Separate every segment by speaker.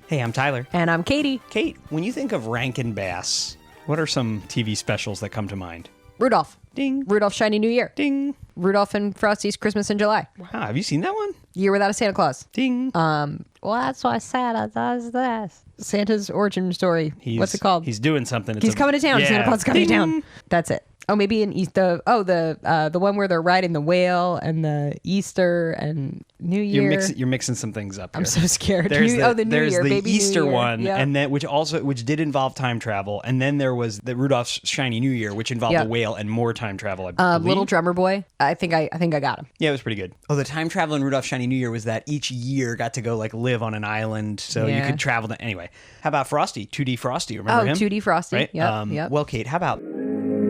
Speaker 1: Hey, I'm Tyler.
Speaker 2: And I'm Katie.
Speaker 1: Kate, when you think of Rankin Bass, what are some TV specials that come to mind?
Speaker 2: Rudolph.
Speaker 1: Ding.
Speaker 2: Rudolph's Shiny New Year.
Speaker 1: Ding.
Speaker 2: Rudolph and Frosty's Christmas in July.
Speaker 1: Wow, have you seen that one?
Speaker 2: Year Without a Santa Claus.
Speaker 1: Ding.
Speaker 2: Well, that's why Santa does this. Santa's origin story. What's it called?
Speaker 1: He's doing something.
Speaker 2: He's coming to town.
Speaker 1: Yeah.
Speaker 2: Santa Claus is coming to
Speaker 1: Ding.
Speaker 2: town. That's it. Oh, maybe in the one where they're riding the whale and the Easter and New Year.
Speaker 1: You're mixing some things up here.
Speaker 2: I'm so scared.
Speaker 1: There's
Speaker 2: the New Year,
Speaker 1: the
Speaker 2: baby
Speaker 1: Easter
Speaker 2: New Year.
Speaker 1: one,
Speaker 2: Yep.
Speaker 1: and then which did involve time travel, and then there was the Rudolph's Shiny New Year, which involved a whale and more time travel. I believe.
Speaker 2: Little Drummer Boy. I think I got him.
Speaker 1: Yeah, it was pretty good. Oh, the time travel in Rudolph's Shiny New Year was that each year got to go live on an island, so you could travel. Anyway, how about Frosty? 2D Frosty, remember him?
Speaker 2: 2D Frosty.
Speaker 1: Right?
Speaker 2: Yep.
Speaker 1: Well, Kate, how about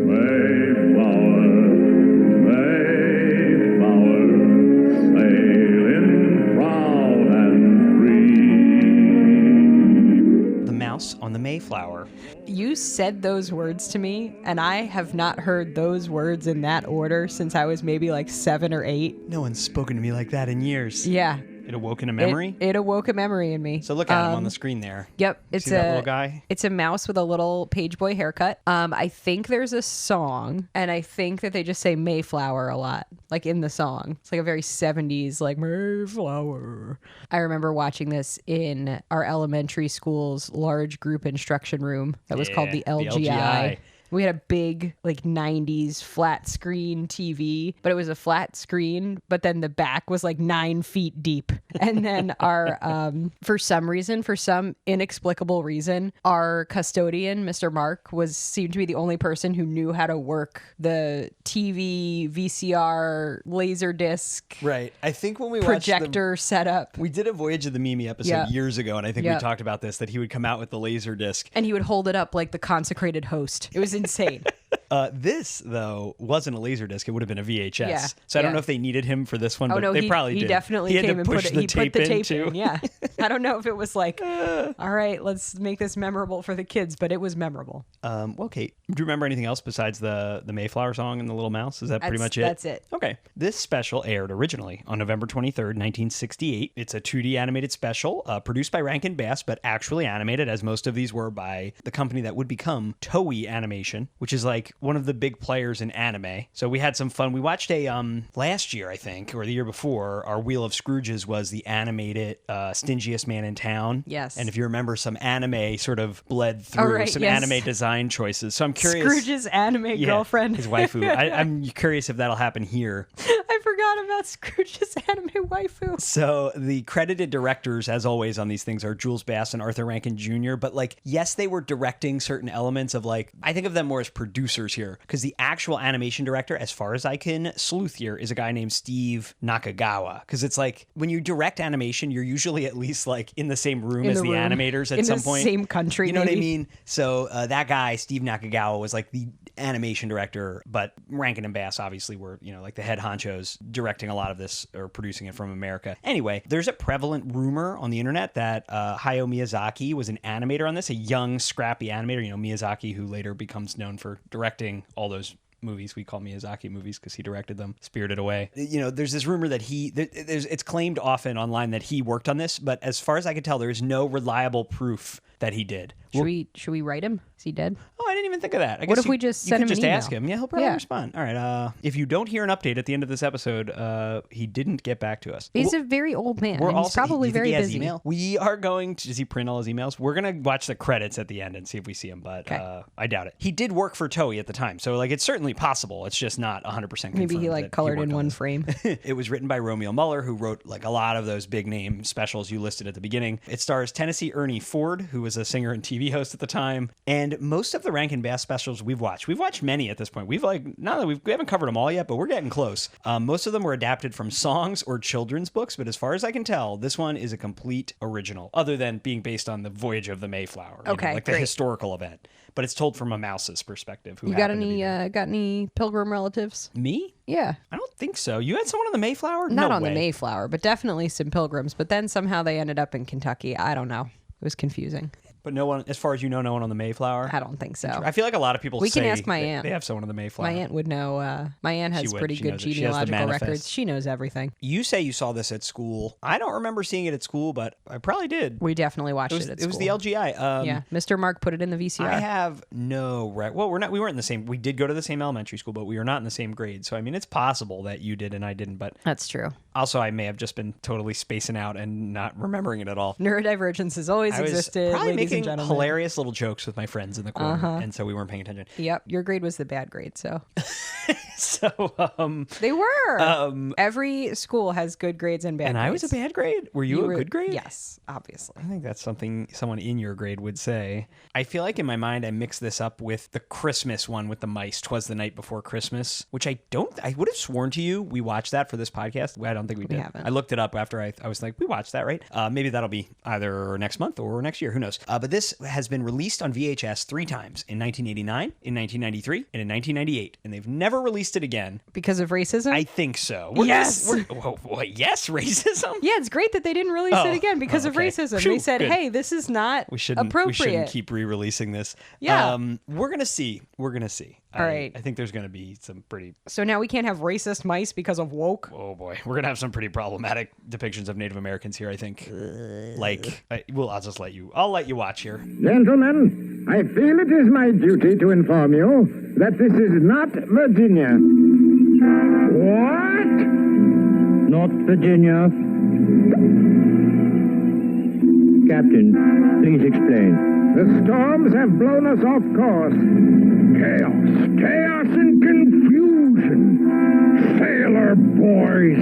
Speaker 3: Mayflower, sailing proud and free.
Speaker 1: the mouse on the Mayflower?
Speaker 2: You said those words to me, and I have not heard those words in that order since I was maybe 7 or 8.
Speaker 1: No one's spoken to me like that in years.
Speaker 2: Yeah.
Speaker 1: It awoke in a memory?
Speaker 2: It awoke a memory in me.
Speaker 1: So look at him on the screen there.
Speaker 2: Yep. It's
Speaker 1: See that little guy?
Speaker 2: It's a mouse with a little page boy haircut. I think there's a song, and I think that they just say Mayflower a lot, in the song. It's a very 70s, Mayflower. I remember watching this in our elementary school's large group instruction room that was called the LGI. We had a big 90s flat screen TV, but it was a flat screen, but then the back was 9 feet deep. And then for some inexplicable reason, our custodian, Mr. Mark, seemed to be the only person who knew how to work the TV, VCR, laser disc,
Speaker 1: Right. I think when we
Speaker 2: projector setup.
Speaker 1: we did a Voyage of the Mimi episode years ago, and I think we talked about this, that he would come out with the laser disc.
Speaker 2: And he would hold it up like the consecrated host. It was insane.
Speaker 1: This, though, wasn't a laser disc. It would have been a VHS.
Speaker 2: Yeah,
Speaker 1: So I don't know if they needed him for this one,
Speaker 2: Oh
Speaker 1: but
Speaker 2: no,
Speaker 1: they probably
Speaker 2: he
Speaker 1: did.
Speaker 2: definitely
Speaker 1: he had
Speaker 2: came
Speaker 1: to
Speaker 2: and
Speaker 1: push
Speaker 2: put the tape
Speaker 1: too.
Speaker 2: in. Yeah, I don't know if it was all right, let's make this memorable for the kids, but it was memorable.
Speaker 1: Well, Kate, do you remember anything else besides the Mayflower song and the little mouse? Is that pretty much it?
Speaker 2: That's it.
Speaker 1: Okay. This special aired originally on November 23rd, 1968. It's a 2D animated special produced by Rankin Bass, but actually animated, as most of these were, by the company that would become Toei Animation, which is one of the big players in anime. So we had some fun. We watched last year, I think, or the year before, our Wheel of Scrooges was the animated Stingiest Man in Town.
Speaker 2: Yes.
Speaker 1: And if you remember, some anime sort of bled through anime design choices. So I'm curious.
Speaker 2: Scrooge's anime girlfriend.
Speaker 1: His waifu. I'm curious if that'll happen here.
Speaker 2: I forgot about Scrooge's anime waifu.
Speaker 1: So the credited directors, as always on these things, are Jules Bass and Arthur Rankin Jr. But yes, they were directing certain elements of I think of them more as producers here, because the actual animation director, as far as I can sleuth here, is a guy named Steve Nakagawa. Because it's when you direct animation, you're usually at least in the same room as the animators at some point.
Speaker 2: In the same country,
Speaker 1: You know what I mean? So that guy, Steve Nakagawa, was the animation director, but Rankin and Bass obviously were, the head honchos directing a lot of this or producing it from America. Anyway, there's a prevalent rumor on the internet that Hayao Miyazaki was an animator on this, a young, scrappy animator. Miyazaki, who later becomes known for directing all those movies we call Miyazaki movies because he directed them, Spirited Away. There's this rumor that it's claimed often online that he worked on this, but as far as I can tell, there is no reliable proof that he did.
Speaker 2: Should we write him? Is he dead?
Speaker 1: Oh, I didn't even think of that.
Speaker 2: What if we just send him an email?
Speaker 1: Ask him. Yeah, he'll probably respond. All right. If you don't hear an update at the end of this episode, he didn't get back to us.
Speaker 2: He's a very old man. He's probably very busy.
Speaker 1: Email? We are going to... Does he print all his emails? We're going to watch the credits at the end and see if we see him, but I doubt it. He did work for Toei at the time, so it's certainly possible. It's just not 100% confirmed.
Speaker 2: Maybe he colored in one frame.
Speaker 1: It was written by Romeo Muller, who wrote a lot of those big name specials you listed at the beginning. It stars Tennessee Ernie Ford, who was a singer and TV host at the time, and most of the Rankin Bass specials we've watched many at this point. We haven't covered them all yet, but we're getting close. Most of them were adapted from songs or children's books, but as far as I can tell, this one is a complete original, other than being based on the Voyage of the Mayflower, the historical event. But it's told from a mouse's perspective.
Speaker 2: You got any pilgrim relatives?
Speaker 1: Me?
Speaker 2: Yeah.
Speaker 1: I don't think so. You had someone on the Mayflower?
Speaker 2: Not
Speaker 1: no
Speaker 2: on
Speaker 1: way.
Speaker 2: the Mayflower, but definitely some pilgrims. But then somehow they ended up in Kentucky. I don't know. It was confusing.
Speaker 1: But no one, as far as you know, no one on the Mayflower?
Speaker 2: I don't think so.
Speaker 1: I feel like a lot of people
Speaker 2: We can
Speaker 1: say
Speaker 2: ask my
Speaker 1: they-
Speaker 2: aunt.
Speaker 1: They have someone on the Mayflower.
Speaker 2: My aunt would know. My aunt has
Speaker 1: would.
Speaker 2: pretty
Speaker 1: She
Speaker 2: good
Speaker 1: knows it. She has the
Speaker 2: genealogical
Speaker 1: manifest.
Speaker 2: records. She knows everything.
Speaker 1: You say you saw this at school. I don't remember seeing it at school, but I probably did.
Speaker 2: We definitely watched it, at
Speaker 1: It was the
Speaker 2: school.
Speaker 1: LGI.
Speaker 2: Yeah, Mr. Mark put it in the VCR.
Speaker 1: I have no well, we weren't in the same. We did go to the same elementary school, but we were not in the same grade. So I mean, it's possible that you did and I didn't. But
Speaker 2: That's true.
Speaker 1: also, I may have just been totally spacing out and not remembering it at all.
Speaker 2: Neurodivergence has always
Speaker 1: I was
Speaker 2: existed,
Speaker 1: probably
Speaker 2: ladies and
Speaker 1: making
Speaker 2: gentlemen.
Speaker 1: hilarious little jokes with my friends in the corner, and so we weren't paying attention.
Speaker 2: Yep, your grade was the bad grade, so
Speaker 1: So,
Speaker 2: they were. Every school has good grades and bad
Speaker 1: and
Speaker 2: grades.
Speaker 1: I was a bad grade. Were you a good grade?
Speaker 2: Yes, obviously.
Speaker 1: I think that's something someone in your grade would say. I feel like in my mind I mixed this up with the Christmas one with the mice. 'Twas the Night Before Christmas, which I would have sworn to you we watched that for this podcast. I don't think we did.
Speaker 2: haven't.
Speaker 1: I looked it up after I was like, we watched that, right? Maybe that'll be either next month or next year. Who knows? But this has been released on VHS 3 times, in 1989, in 1993, and in 1998. And they've never released it again.
Speaker 2: Because of racism?
Speaker 1: I think so.
Speaker 2: Yes.
Speaker 1: Yes, racism?
Speaker 2: Yeah, it's great that they didn't release it again because of
Speaker 1: okay.
Speaker 2: racism.
Speaker 1: Phew,
Speaker 2: they said,
Speaker 1: good.
Speaker 2: hey, this is not
Speaker 1: We shouldn't
Speaker 2: appropriate.
Speaker 1: keep re-releasing this.
Speaker 2: Yeah.
Speaker 1: We're gonna see. All
Speaker 2: right.
Speaker 1: I think there's gonna be some pretty.
Speaker 2: So now we can't have racist mice because of woke?
Speaker 1: Oh boy, we're gonna have some pretty problematic depictions of Native Americans here. I think. I'll just let you. I'll let you watch here.
Speaker 3: Gentlemen, I feel it is my duty to inform you that this is not Virginia. What? Not Virginia. Captain, please explain. The storms have blown us off course. Chaos and confusion. Sailor boys.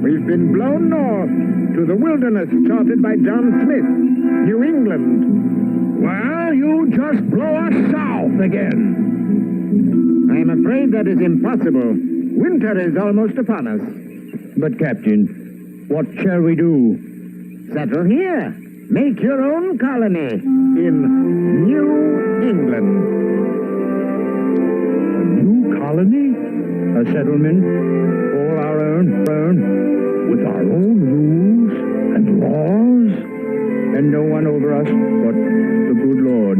Speaker 3: We've been blown north to the wilderness charted by John Smith, New England. Well, you just blow us south again. I'm afraid that is impossible. Winter is almost upon us. But, Captain, what shall we do? Settle here. Make your own colony in New England. A new colony? A settlement all our own, with our own rules and laws, and no one over us but the good Lord.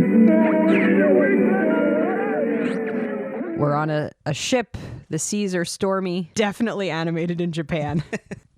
Speaker 2: We're on a ship. The seas are stormy. Definitely animated in Japan.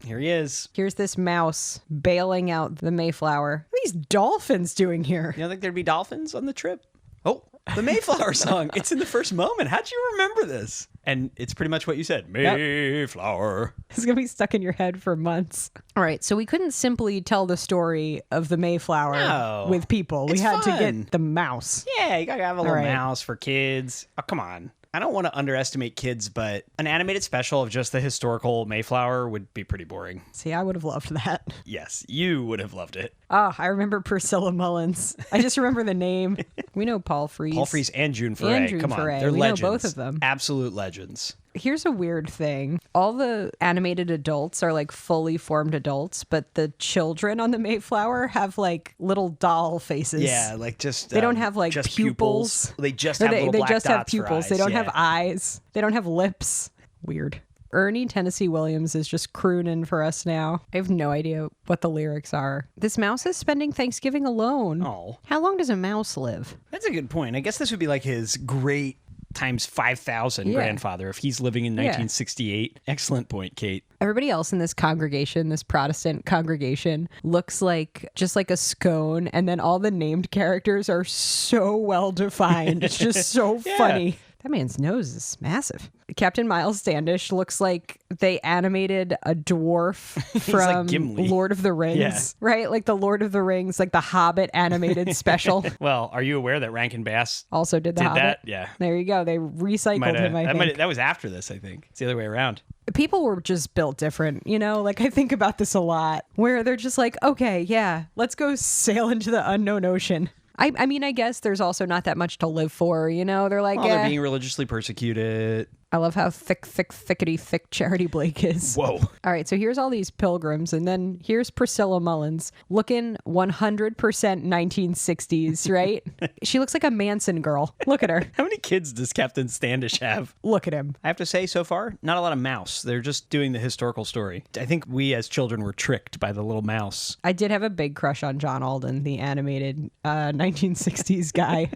Speaker 1: Here he is.
Speaker 2: Here's this mouse bailing out the Mayflower. What are these dolphins doing here?
Speaker 1: You don't think there'd be dolphins on the trip? Oh, the Mayflower song. It's in the first moment. How'd you remember this? And it's pretty much what you said. Mayflower.
Speaker 2: It's going to be stuck in your head for months. All right, so we couldn't simply tell the story of the Mayflower
Speaker 1: No.
Speaker 2: with people. We
Speaker 1: It's
Speaker 2: had to
Speaker 1: fun.
Speaker 2: get the mouse.
Speaker 1: Yeah, you gotta have a little
Speaker 2: right.
Speaker 1: mouse for kids. Oh, come on. I don't want to underestimate kids, but an animated special of just the historical Mayflower would be pretty boring.
Speaker 2: See, I would have loved that.
Speaker 1: Yes, you would have loved it.
Speaker 2: Oh, I remember Priscilla Mullins. I just remember the name. We know Paul Frees.
Speaker 1: Paul Frees and June Foray.
Speaker 2: And June
Speaker 1: Come on,
Speaker 2: Foray.
Speaker 1: they're
Speaker 2: We know
Speaker 1: legends.
Speaker 2: both of them.
Speaker 1: Absolute legends.
Speaker 2: Here's a weird thing. All the animated adults are like fully formed adults, but the children on the Mayflower have like little doll faces.
Speaker 1: Yeah, like just
Speaker 2: They don't have like
Speaker 1: just
Speaker 2: pupils.
Speaker 1: They just
Speaker 2: Or
Speaker 1: have little
Speaker 2: they
Speaker 1: black
Speaker 2: just have
Speaker 1: dots for
Speaker 2: pupils.
Speaker 1: eyes.
Speaker 2: They don't
Speaker 1: Yeah.
Speaker 2: have eyes. They don't have lips. Weird. Ernie Tennessee Williams is just crooning for us now. I have no idea what the lyrics are. This mouse is spending Thanksgiving alone.
Speaker 1: Oh.
Speaker 2: How long does a mouse live?
Speaker 1: That's a good point. I guess this would be like his great times 5,000
Speaker 2: Yeah.
Speaker 1: grandfather if he's living in 1968. Excellent point, Kate.
Speaker 2: Everybody else in this congregation, this Protestant congregation, looks like just like a scone, and then all the named characters are so well defined. It's just so funny. That man's nose is massive. Captain Miles Standish looks like they animated a dwarf
Speaker 1: like
Speaker 2: from
Speaker 1: Gimli.
Speaker 2: Lord of the Rings,
Speaker 1: Yeah.
Speaker 2: right? Like the Lord of the Rings, like the Hobbit animated special.
Speaker 1: Well, are you aware that Rankin Bass
Speaker 2: Also did the
Speaker 1: did
Speaker 2: Hobbit.
Speaker 1: that? Yeah.
Speaker 2: There you go. They recycled him, I think.
Speaker 1: That was after this, I think. It's the other way around.
Speaker 2: People were just built different, you know? Like, I think about this a lot, where they're just like, okay, yeah, let's go sail into the unknown ocean. I mean, I guess there's also not that much to live for, you know? They're like,
Speaker 1: Well, they're being religiously persecuted.
Speaker 2: I love how thickety-thick Charity Blake is.
Speaker 1: Whoa.
Speaker 2: All right, so here's all these pilgrims, and then here's Priscilla Mullins looking 100% 1960s, right? She looks like a Manson girl. Look at her.
Speaker 1: How many kids does Captain Standish have?
Speaker 2: Look at him.
Speaker 1: I have to say, so far, not a lot of mouse. They're just doing the historical story. I think we as children were tricked by the little mouse.
Speaker 2: I did have a big crush on John Alden, the animated 1960s guy.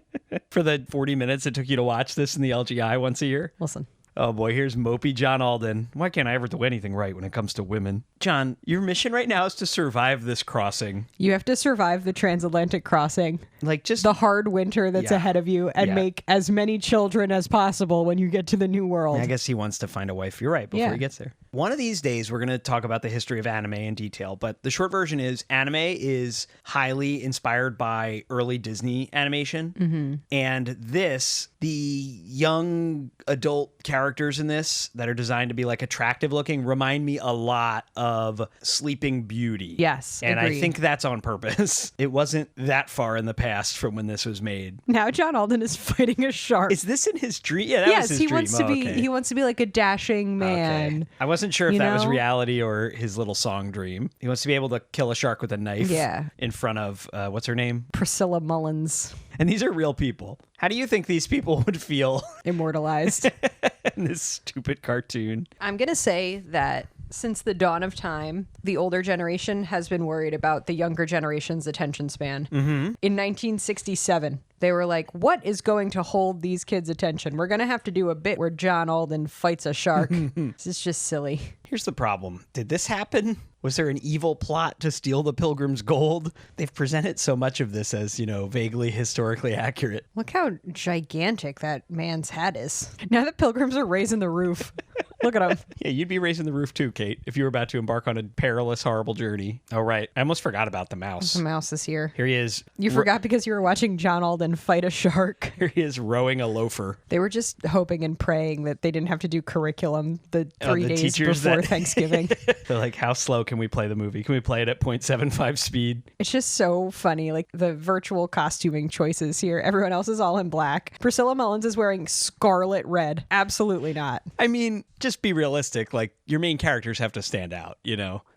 Speaker 1: For the 40 minutes it took you to watch this in the LGI once a year?
Speaker 2: Listen.
Speaker 1: Oh boy, here's mopey John Alden. Why can't I ever do anything right when it comes to women? John, your mission right now is to survive this crossing.
Speaker 2: You have to survive the transatlantic crossing,
Speaker 1: Like, just
Speaker 2: the hard winter that's
Speaker 1: Yeah.
Speaker 2: ahead of you, and
Speaker 1: Yeah.
Speaker 2: make as many children as possible when you get to the new world.
Speaker 1: I guess he wants to find a wife. You're right, before
Speaker 2: Yeah.
Speaker 1: he gets there. One of these days, we're going to talk about the history of anime in detail, but the short version is anime is highly inspired by early Disney animation. And this, the young adult characters in this that are designed to be like attractive looking, remind me a lot of Sleeping Beauty.
Speaker 2: Yes,
Speaker 1: And I
Speaker 2: agreed.
Speaker 1: think that's on purpose. It wasn't that far in the past from when this was made.
Speaker 2: Now John Alden is fighting a shark.
Speaker 1: Is this in his dream? Yeah, that
Speaker 2: yes,
Speaker 1: was his
Speaker 2: he
Speaker 1: dream.
Speaker 2: wants to
Speaker 1: Oh,
Speaker 2: be.
Speaker 1: okay.
Speaker 2: He wants to be like a dashing man.
Speaker 1: Okay. I wasn't sure if
Speaker 2: You
Speaker 1: that was
Speaker 2: know?
Speaker 1: reality or his little song dream. He wants to be able to kill a shark with a knife
Speaker 2: Yeah.
Speaker 1: in front of, what's her name?
Speaker 2: Priscilla Mullins,
Speaker 1: And these are real people. How do you think these people would feel
Speaker 2: immortalized.
Speaker 1: in this stupid cartoon?
Speaker 2: I'm gonna say that since the dawn of time, the older generation has been worried about the younger generation's attention span. In 1967, they were like, what is going to hold these kids' attention? We're going to have to do a bit where John Alden fights a shark. This is just silly.
Speaker 1: Here's the problem. Did this happen? Was there an evil plot to steal the Pilgrim's gold? They've presented so much of this as, vaguely historically accurate.
Speaker 2: Look how gigantic that man's hat is. Now the pilgrims are raising the roof. Look at him.
Speaker 1: Yeah, you'd be raising the roof too, Kate, if you were about to embark on a perilous, horrible journey. Oh, right. I almost forgot about the mouse.
Speaker 2: The mouse is here.
Speaker 1: Here he is.
Speaker 2: You forgot because you were watching John Alden fight a shark.
Speaker 1: Here he is rowing a loafer.
Speaker 2: They were just hoping and praying that they didn't have to do curriculum the 3
Speaker 1: the
Speaker 2: days
Speaker 1: teachers
Speaker 2: before
Speaker 1: that-
Speaker 2: Thanksgiving.
Speaker 1: They're like, how slow can we play the movie? Can we play it at 0.75 speed?
Speaker 2: It's just so funny, like the virtual costuming choices here. Everyone else is all in black. Priscilla Mullins is wearing scarlet red. Absolutely not.
Speaker 1: I mean, just be realistic. Like, your main characters have to stand out,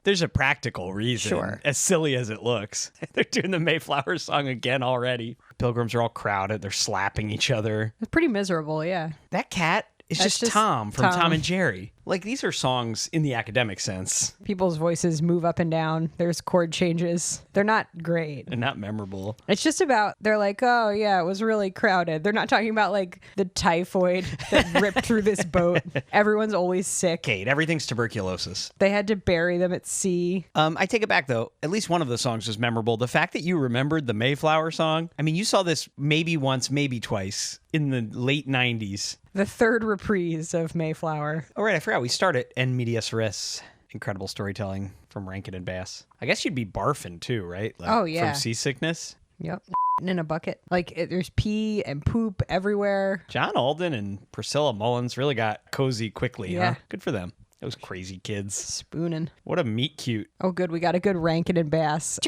Speaker 1: There's a practical reason.
Speaker 2: Sure.
Speaker 1: As silly as it looks. They're doing the Mayflower song again already. Pilgrims are all crowded. They're slapping each other.
Speaker 2: It's pretty miserable, yeah.
Speaker 1: That cat is
Speaker 2: That's
Speaker 1: just Tom from
Speaker 2: Tom.
Speaker 1: Tom and Jerry. Like, these are songs in the academic sense.
Speaker 2: People's voices move up and down. There's chord changes. They're not great.
Speaker 1: And not memorable.
Speaker 2: It's just about, they're like, oh yeah, it was really crowded. They're not talking about like the typhoid that ripped through this boat. Everyone's always sick.
Speaker 1: Kate, everything's tuberculosis.
Speaker 2: They had to bury them at sea.
Speaker 1: I take it back, though. At least one of the songs was memorable. The fact that you remembered the Mayflower song. I mean, you saw this maybe once, maybe twice in the late 90s.
Speaker 2: The third reprise of Mayflower.
Speaker 1: Oh, right. I forgot. We start at En Medias Res. Incredible storytelling from Rankin and Bass. I guess you'd be barfing, too, right? Like,
Speaker 2: Oh, yeah.
Speaker 1: From seasickness.
Speaker 2: Yep. In a bucket. Like there's pee and poop everywhere.
Speaker 1: John Alden and Priscilla Mullins really got cozy quickly,
Speaker 2: Yeah.
Speaker 1: huh? Good for them. Those crazy kids.
Speaker 2: Spooning.
Speaker 1: What a meet cute
Speaker 2: Oh, good. We got a good Rankin and Bass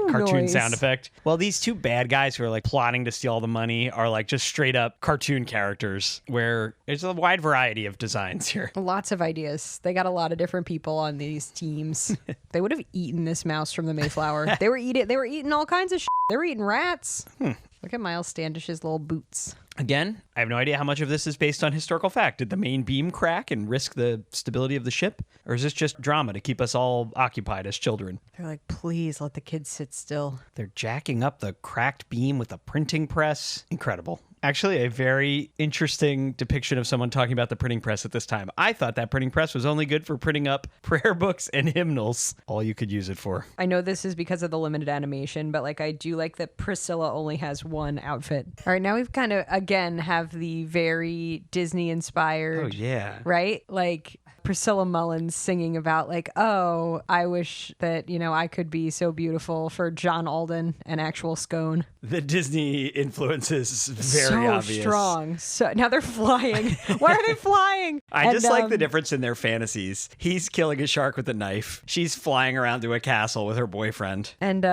Speaker 1: cartoon
Speaker 2: noise.
Speaker 1: sound effect. Well, these two bad guys who are like plotting to steal all the money are like just straight up cartoon characters where there's a wide variety of designs here.
Speaker 2: Lots of ideas. They got a lot of different people on these teams. They would have eaten this mouse from the Mayflower. They were eating all kinds of shit. They were eating rats. Look at Miles Standish's little boots.
Speaker 1: Again, I have no idea how much of this is based on historical fact. Did the main beam crack and risk the stability of the ship? Or is this just drama to keep us all occupied as children?
Speaker 2: They're like, please let the kids sit still.
Speaker 1: They're jacking up the cracked beam with a printing press. Incredible. Actually, a very interesting depiction of someone talking about the printing press at this time. I thought that printing press was only good for printing up prayer books and hymnals. All you could use it for.
Speaker 2: I know this is because of the limited animation, but like I do like that Priscilla only has one outfit. All right, now we've kind of again have the very Disney inspired.
Speaker 1: Oh, yeah.
Speaker 2: Right? Like Priscilla Mullins singing about like, oh, I wish that, I could be so beautiful for John Alden and actual scone.
Speaker 1: The Disney influence is very
Speaker 2: so
Speaker 1: obvious.
Speaker 2: Strong. So now they're flying. Why are they flying?
Speaker 1: I just like the difference in their fantasies. He's killing a shark with a knife. She's flying around to a castle with her boyfriend.
Speaker 2: And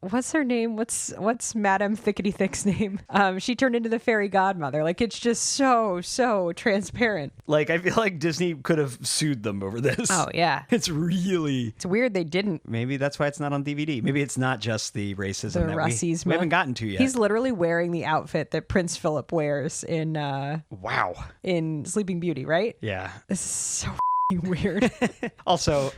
Speaker 2: what's her name? What's Madame Thickety Thick's name? She turned into the fairy godmother. Like, it's just so transparent.
Speaker 1: Like, I feel like Disney could have sued them over this.
Speaker 2: Oh, yeah.
Speaker 1: It's
Speaker 2: weird they didn't.
Speaker 1: Maybe that's why it's not on DVD. Maybe it's not just the racism
Speaker 2: The
Speaker 1: that
Speaker 2: racism.
Speaker 1: we haven't gotten to yet.
Speaker 2: He's literally wearing the outfit that Prince Philip wears in
Speaker 1: wow.
Speaker 2: in Sleeping Beauty, right?
Speaker 1: Yeah.
Speaker 2: This is so weird.
Speaker 1: Also,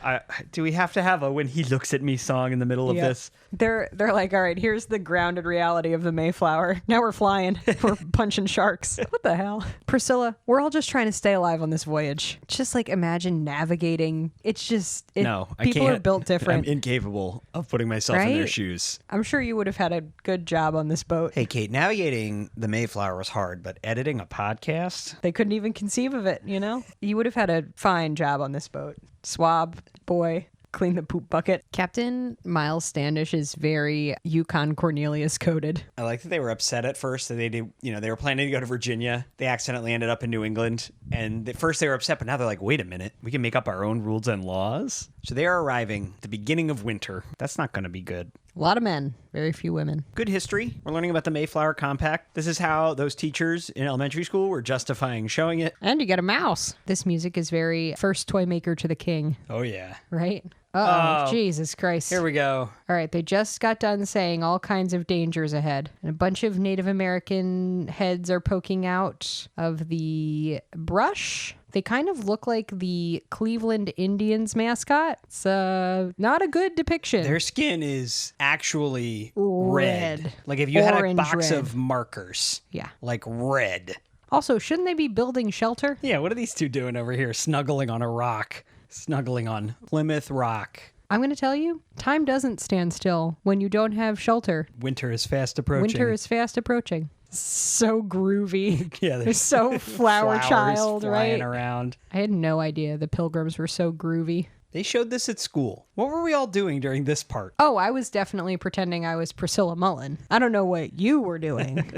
Speaker 1: do we have to have a "When He Looks at Me" song in the middle of this?
Speaker 2: They're like, all right, here's the grounded reality of the Mayflower. Now we're flying. We're punching sharks. What the hell? Priscilla, we're all just trying to stay alive on this voyage. Just like imagine navigating. It's just
Speaker 1: No, I
Speaker 2: people
Speaker 1: can't.
Speaker 2: are built different.
Speaker 1: I'm incapable of putting myself in their
Speaker 2: Right?
Speaker 1: shoes.
Speaker 2: I'm sure you would have had a good job on this boat.
Speaker 1: Hey, Kate, navigating the Mayflower was hard, but editing a podcast?
Speaker 2: They couldn't even conceive of it, You would have had a fine job on this boat. Swab, boy, clean the poop bucket. Captain Miles Standish is very Yukon Cornelius coded.
Speaker 1: I like that they were upset at first that they did, they were planning to go to Virginia. They accidentally ended up in New England. And at first they were upset, but now they're like, wait a minute, we can make up our own rules and laws. So they are arriving at the beginning of winter. That's not going to be good.
Speaker 2: A lot of men, very few women.
Speaker 1: Good history. We're learning about the Mayflower Compact. This is how those teachers in elementary school were justifying showing it.
Speaker 2: And you get a mouse. This music is very first toy maker to the king,
Speaker 1: Oh, yeah.
Speaker 2: right? Uh-oh,
Speaker 1: Oh.
Speaker 2: Jesus Christ.
Speaker 1: Here we go.
Speaker 2: All right, they just got done saying all kinds of dangers ahead. And a bunch of Native American heads are poking out of the brush. They kind of look like the Cleveland Indians mascot. It's not a good depiction.
Speaker 1: Their skin is actually
Speaker 2: Red.
Speaker 1: red. Like if you had a
Speaker 2: Orange
Speaker 1: box
Speaker 2: red.
Speaker 1: of markers.
Speaker 2: Yeah.
Speaker 1: Like red.
Speaker 2: Also, shouldn't they be building shelter?
Speaker 1: Yeah, what are these two doing over here? Snuggling on a rock. Snuggling on Plymouth Rock.
Speaker 2: I'm going to tell you, time doesn't stand still when you don't have shelter.
Speaker 1: Winter is fast approaching.
Speaker 2: Winter is fast approaching. So groovy.
Speaker 1: Yeah,
Speaker 2: They're so flower
Speaker 1: flowers
Speaker 2: child,
Speaker 1: flying
Speaker 2: right?
Speaker 1: around.
Speaker 2: I had no idea the Pilgrims were so groovy.
Speaker 1: They showed this at school. What were we all doing during this part?
Speaker 2: Oh, I was definitely pretending I was Priscilla Mullen. I don't know what you were doing,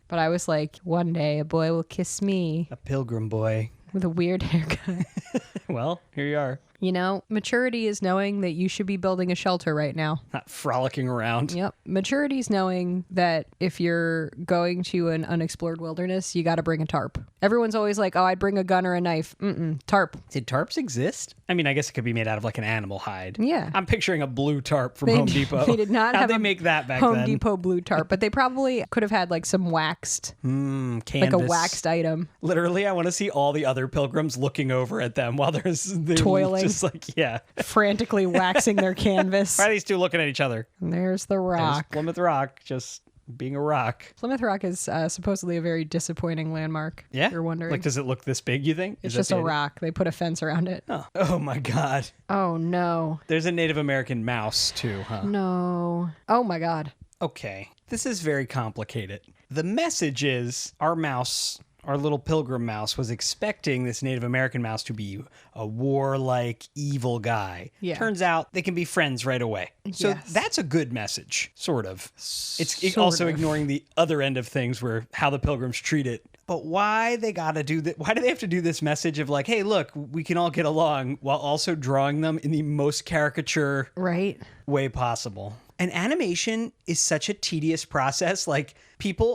Speaker 2: but I was like, one day a boy will kiss me
Speaker 1: A pilgrim boy.
Speaker 2: with a weird haircut.
Speaker 1: Well, here you are.
Speaker 2: Maturity is knowing that you should be building a shelter right now.
Speaker 1: Not frolicking around.
Speaker 2: Yep. Maturity is knowing that if you're going to an unexplored wilderness, you got to bring a tarp. Everyone's always like, oh, I'd bring a gun or a knife. Tarp.
Speaker 1: Did tarps exist? I mean, I guess it could be made out of like an animal hide.
Speaker 2: Yeah.
Speaker 1: I'm picturing a blue tarp from Home Depot.
Speaker 2: They did not
Speaker 1: How'd
Speaker 2: have
Speaker 1: they
Speaker 2: a
Speaker 1: make that back
Speaker 2: Home
Speaker 1: then?
Speaker 2: Depot blue tarp, but they probably could have had like some waxed,
Speaker 1: Canvas.
Speaker 2: like a waxed item.
Speaker 1: Literally, I want to see all the other pilgrims looking over at them while they're
Speaker 2: Toiling.
Speaker 1: Just like, yeah.
Speaker 2: Frantically waxing their canvas.
Speaker 1: Why are these two looking at each other?
Speaker 2: And there's the
Speaker 1: There's
Speaker 2: rock.
Speaker 1: Plymouth Rock, just being a rock.
Speaker 2: Plymouth Rock is supposedly a very disappointing landmark.
Speaker 1: Yeah?
Speaker 2: If you're wondering.
Speaker 1: Like, does it look this big, you think?
Speaker 2: It's
Speaker 1: Is that
Speaker 2: just a
Speaker 1: the idea?
Speaker 2: rock. They put a fence around it.
Speaker 1: Oh my God.
Speaker 2: Oh, no.
Speaker 1: There's a Native American mouse, too, huh?
Speaker 2: No. Oh, my God.
Speaker 1: Okay. This is very complicated. The message is our mouse, our little pilgrim mouse, was expecting this Native American mouse to be a warlike, evil guy.
Speaker 2: Yeah.
Speaker 1: Turns out they can be friends right away. So
Speaker 2: Yes.
Speaker 1: that's a good message, sort of. It's
Speaker 2: Sort
Speaker 1: also
Speaker 2: of.
Speaker 1: ignoring the other end of things where how the pilgrims treat it. But why they gotta do that? Why do they have to do this message of like, hey, look, we can all get along, while also drawing them in the most caricature
Speaker 2: Right?
Speaker 1: way possible? And animation is such a tedious process. Like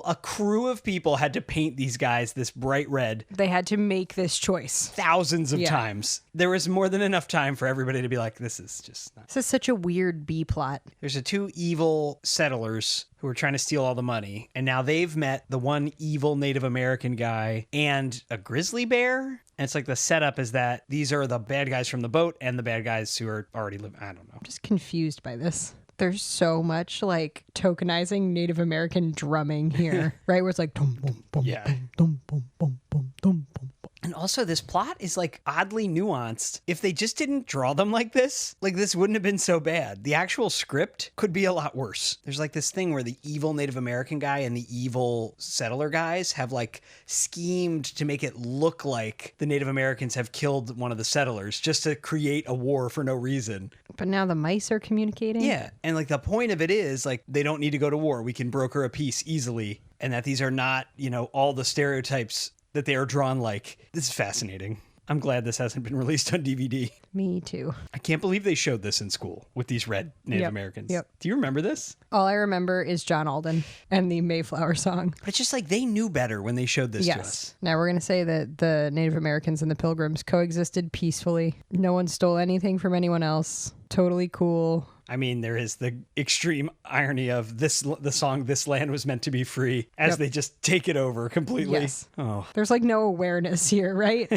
Speaker 1: a crew of people had to paint these guys this bright red
Speaker 2: They had to make this choice.
Speaker 1: thousands of
Speaker 2: Yeah.
Speaker 1: times. There was more than enough time for everybody to be like, this is just not.
Speaker 2: This is such a weird B plot.
Speaker 1: There's the two evil settlers who are trying to steal all the money. And now they've met the one evil Native American guy and a grizzly bear. And it's like the setup is that these are the bad guys from the boat and the bad guys who are already living. I don't know.
Speaker 2: I'm just confused by this. There's so much like tokenizing Native American drumming here, right? Where it's like dum bum bum
Speaker 1: Yeah.
Speaker 2: dum bum bum bum dum bum bum.
Speaker 1: And Also, this plot is like oddly nuanced. If they just didn't draw them like this wouldn't have been so bad. The actual script could be a lot worse. There's like this thing where the evil Native American guy and the evil settler guys have like schemed to make it look like the Native Americans have killed one of the settlers just to create a war for no reason.
Speaker 2: But now the mice are communicating?
Speaker 1: Yeah. And like the point of it is like they don't need to go to war. We can broker a peace easily. And that these are not, all the stereotypes that they are drawn like. This is fascinating. I'm glad this hasn't been released on DVD.
Speaker 2: Me too.
Speaker 1: I can't believe they showed this in school with these red Native Americans.
Speaker 2: Yep.
Speaker 1: Do you remember this?
Speaker 2: All I remember is John Alden and the Mayflower song.
Speaker 1: But it's just like they knew better when they showed this to us.
Speaker 2: Now we're going to say that the Native Americans and the Pilgrims coexisted peacefully. No one stole anything from anyone else. Totally cool.
Speaker 1: I mean, there is the extreme irony of the song "This Land Was Meant to Be Free" as they just take it over completely.
Speaker 2: Yes.
Speaker 1: Oh,
Speaker 2: there's like no awareness here, right?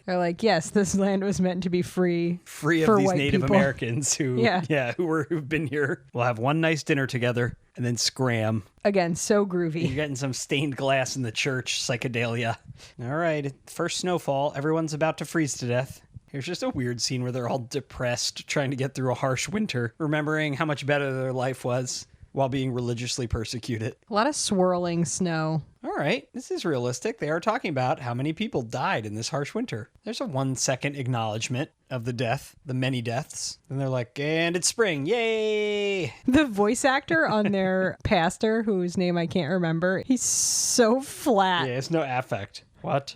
Speaker 2: They're like, yes, this land was meant to be free
Speaker 1: of these
Speaker 2: white
Speaker 1: Native
Speaker 2: people.
Speaker 1: Americans who've been here. We'll have one nice dinner together and then scram.
Speaker 2: Again, so groovy.
Speaker 1: You're getting some stained glass in the church psychedelia. All right, first snowfall. Everyone's about to freeze to death. Here's just a weird scene where they're all depressed, trying to get through a harsh winter, remembering how much better their life was while being religiously persecuted.
Speaker 2: A lot of swirling snow.
Speaker 1: All right, this is realistic. They are talking about how many people died in this harsh winter. There's a 1-second acknowledgement of the death, the many deaths. And they're like, and it's spring, yay!
Speaker 2: The voice actor on their pastor, whose name I can't remember, he's so flat.
Speaker 1: Yeah, it's no affect. What?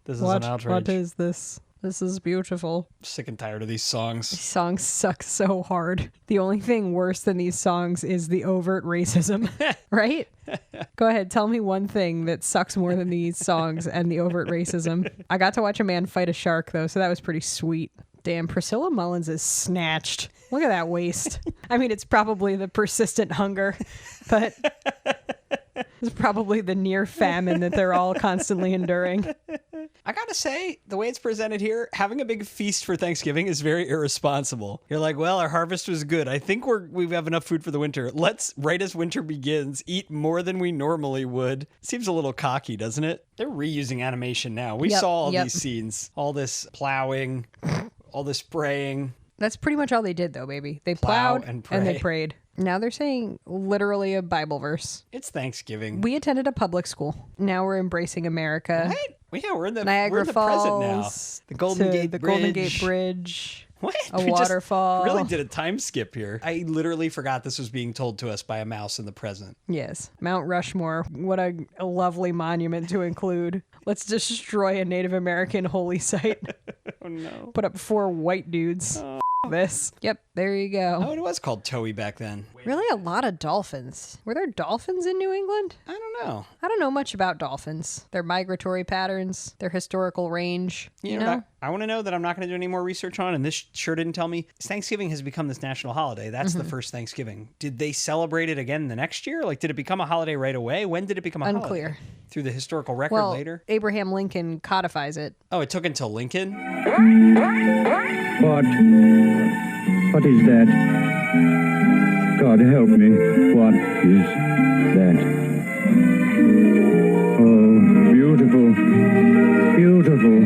Speaker 1: This is
Speaker 2: What?
Speaker 1: an outrage.
Speaker 2: What is this? This is beautiful.
Speaker 1: Sick and tired of these songs.
Speaker 2: These songs suck so hard. The only thing worse than these songs is the overt racism, right? Go ahead, tell me one thing that sucks more than these songs and the overt racism. I got to watch a man fight a shark, though, so that was pretty sweet. Damn, Priscilla Mullins is snatched. Look at that waist. I mean, it's probably the persistent hunger, but it's probably the near famine that they're all constantly enduring.
Speaker 1: I gotta say, the way it's presented here, having a big feast for Thanksgiving is very irresponsible. You're like, well, our harvest was good. I think we have enough food for the winter. Let's, right as winter begins, eat more than we normally would. Seems a little cocky, doesn't it? They're reusing animation now. We saw all these scenes. All this plowing, all this spraying.
Speaker 2: That's pretty much all they did, though, baby. They
Speaker 1: Plow
Speaker 2: plowed
Speaker 1: and
Speaker 2: they
Speaker 1: pray.
Speaker 2: prayed. Now they're saying literally a Bible verse.
Speaker 1: It's Thanksgiving.
Speaker 2: We attended a public school. Now we're embracing America.
Speaker 1: What? Yeah, we're in the
Speaker 2: Niagara
Speaker 1: present now.
Speaker 2: Falls.
Speaker 1: The Golden Gate
Speaker 2: the
Speaker 1: Bridge.
Speaker 2: Golden Gate Bridge.
Speaker 1: What?
Speaker 2: A
Speaker 1: We just
Speaker 2: waterfall.
Speaker 1: really did a time skip here. I literally forgot this was being told to us by a mouse in the present.
Speaker 2: Yes. Mount Rushmore. What a lovely monument to include. Let's destroy a Native American holy site.
Speaker 1: Oh, no.
Speaker 2: Put up 4 white dudes. This. Yep, there you go.
Speaker 1: Oh, it was called Toey back then.
Speaker 2: Really a lot of dolphins. Were there dolphins in New England?
Speaker 1: I don't know.
Speaker 2: I don't know much about dolphins. Their migratory patterns, their historical range, you know?
Speaker 1: I want to know that I'm not going to do any more research on, and this sure didn't tell me. Thanksgiving has become this national holiday. That's the first Thanksgiving. Did they celebrate it again the next year? Like, did it become a holiday right away? When did it become a holiday?
Speaker 2: Unclear.
Speaker 1: Through the historical record
Speaker 2: Well,
Speaker 1: later?
Speaker 2: Abraham Lincoln codifies it.
Speaker 1: Oh, it took until Lincoln?
Speaker 3: What? What is that? God help me. What is that? Oh, beautiful. Beautiful.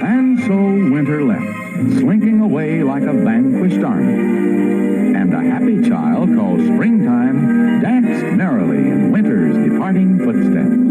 Speaker 3: And so winter left, slinking away like a vanquished army. And a happy child called springtime danced merrily in winter's departing footsteps.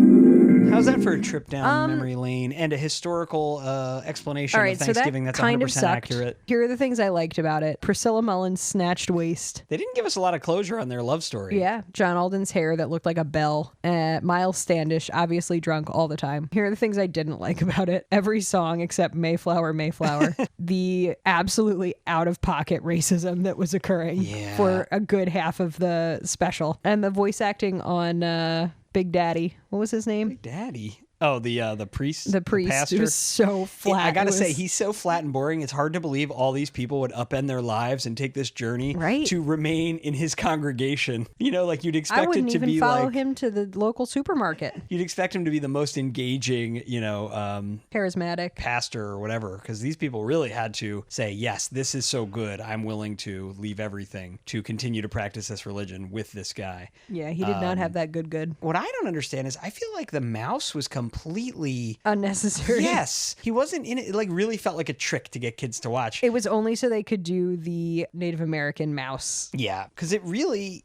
Speaker 1: How's that for a trip down memory lane and a historical explanation
Speaker 2: All right,
Speaker 1: of Thanksgiving
Speaker 2: so that
Speaker 1: that's
Speaker 2: kind
Speaker 1: 100%
Speaker 2: of sucked.
Speaker 1: accurate?
Speaker 2: Here are the things I liked about it. Priscilla Mullins' snatched waist.
Speaker 1: They didn't give us a lot of closure on their love story.
Speaker 2: Yeah. John Alden's hair that looked like a bell. Miles Standish, obviously drunk all the time. Here are the things I didn't like about it. Every song except Mayflower, Mayflower. The absolutely out-of-pocket racism that was occurring for a good half of the special. And the voice acting on Big Daddy. What was his name?
Speaker 1: Daddy. Oh, the priest?
Speaker 2: The priest
Speaker 1: pastor?
Speaker 2: was so flat.
Speaker 1: I gotta
Speaker 2: It
Speaker 1: say,
Speaker 2: was-
Speaker 1: he's so flat and boring. It's hard to believe all these people would upend their lives and take this journey
Speaker 2: Right.
Speaker 1: to remain in his congregation. You know, like you'd
Speaker 2: I
Speaker 1: expect it
Speaker 2: wouldn't
Speaker 1: to
Speaker 2: even
Speaker 1: be
Speaker 2: follow
Speaker 1: like
Speaker 2: him to the local supermarket.
Speaker 1: you'd expect him to be the most engaging,
Speaker 2: Charismatic.
Speaker 1: pastor or whatever, because these people really had to say, yes, this is so good. I'm willing to leave everything to continue to practice this religion with this guy.
Speaker 2: Yeah, he did not have that good.
Speaker 1: What I don't understand is I feel like the mouse was completely
Speaker 2: Unnecessary.
Speaker 1: yes. He wasn't in it. It like really felt like a trick to get kids to watch.
Speaker 2: It was only so they could do the Native American mouse.
Speaker 1: Yeah, because it really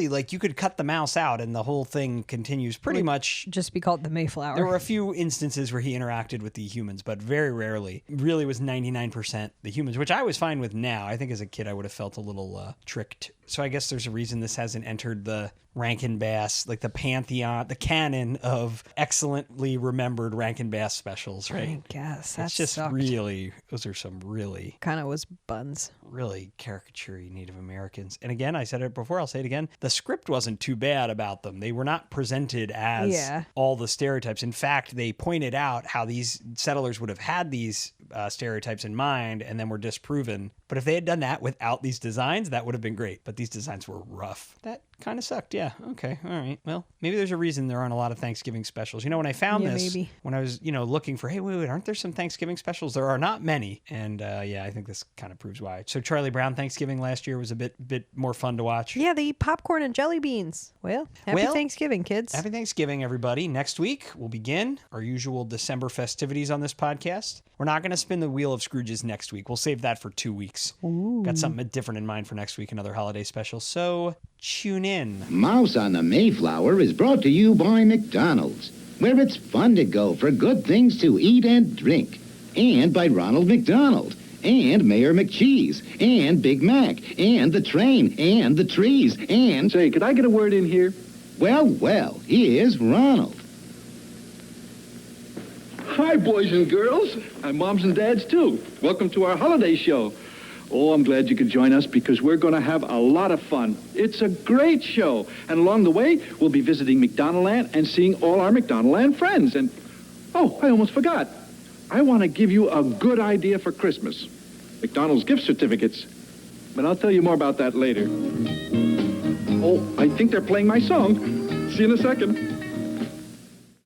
Speaker 1: like you could cut the mouse out and the whole thing continues pretty much.
Speaker 2: Just be called the Mayflower.
Speaker 1: There were a few instances where he interacted with the humans, but very rarely. Really was 99% the humans, which I was fine with now. I think as a kid I would have felt a little tricked. So I guess there's a reason this hasn't entered the Rankin Bass, like the pantheon, the canon of excellently remembered Rankin Bass specials, right?
Speaker 2: I guess that's
Speaker 1: It's just really, those are some really,
Speaker 2: kind of was buns.
Speaker 1: really caricature Native Americans. And again, I said it before, I'll say it again. The script wasn't too bad about them. They were not presented as all the stereotypes. In fact, they pointed out how these settlers would have had these stereotypes in mind and then were disproven. But if they had done that without these designs, that would have been great. But these designs were rough. That kind of sucked. Yeah. Okay. All right. Well, maybe there's a reason there aren't a lot of Thanksgiving specials. You know, when I found this,
Speaker 2: maybe.
Speaker 1: when I was, looking for, hey, wait, aren't there some Thanksgiving specials? There are not many. And yeah, I think this kind of proves why. So Charlie Brown Thanksgiving last year was a bit more fun to watch.
Speaker 2: Yeah, they eat popcorn and jelly beans. Well, happy Thanksgiving, kids.
Speaker 1: Happy Thanksgiving, everybody. Next week, we'll begin our usual December festivities on this podcast. We're not going to spin the wheel of Scrooges next week. We'll save that for 2 weeks.
Speaker 2: Ooh.
Speaker 1: Got something different in mind for next week, another holiday special. So tune in.
Speaker 4: Mouse on the Mayflower is brought to you by McDonald's, where it's fun to go for good things to eat and drink. And by Ronald McDonald, and Mayor McCheese, and Big Mac, and the train, and the trees, and...
Speaker 3: Say, could I get a word in here?
Speaker 4: Well, here's Ronald.
Speaker 3: Hi, boys and girls. And moms and dads, too. Welcome to our holiday show. Oh, I'm glad you could join us because we're going to have a lot of fun. It's a great show. And along the way, we'll be visiting McDonaldland and seeing all our McDonaldland friends. And, oh, I almost forgot. I want to give you a good idea for Christmas. McDonald's gift certificates. But I'll tell you more about that later. Oh, I think they're playing my song. See you in a second.